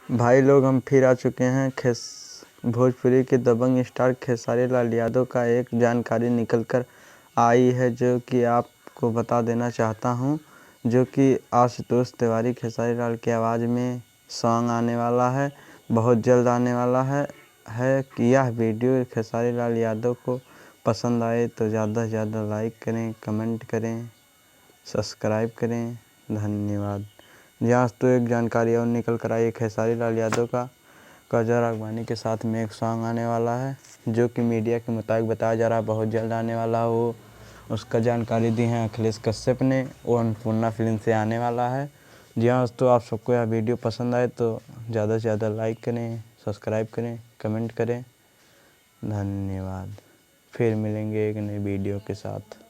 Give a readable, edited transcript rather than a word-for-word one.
भाई लोग हम फिर आ चुके हैं भोजपुरी के दबंग स्टार खेसारी लाल यादव का एक जानकारी निकल कर आई है जो कि आपको बता देना चाहता हूं। जो कि आशुतोष तिवारी खेसारी लाल की आवाज़ में सॉन्ग आने वाला है, बहुत जल्द आने वाला है कि यह वीडियो खेसारी लाल यादव को पसंद आए तो ज़्यादा से ज़्यादा लाइक करें, कमेंट करें, सब्सक्राइब करें। धन्यवाद। यहाँ तो एक जानकारी और निकल कर आई है, खेसारी लाल यादव का काजल राघवानी के साथ में एक सॉन्ग आने वाला है जो कि मीडिया के मुताबिक बताया जा रहा है बहुत जल्द आने वाला है। वो उसका जानकारी दी है अखिलेश कश्यप ने, वो अन्नपूर्णा फिल्म से आने वाला है। जी हाँ दोस्तों, आप सबको यह वीडियो पसंद आए तो ज़्यादा से ज़्यादा लाइक करें, सब्सक्राइब करें, कमेंट करें। धन्यवाद। फिर मिलेंगे एक नई वीडियो के साथ।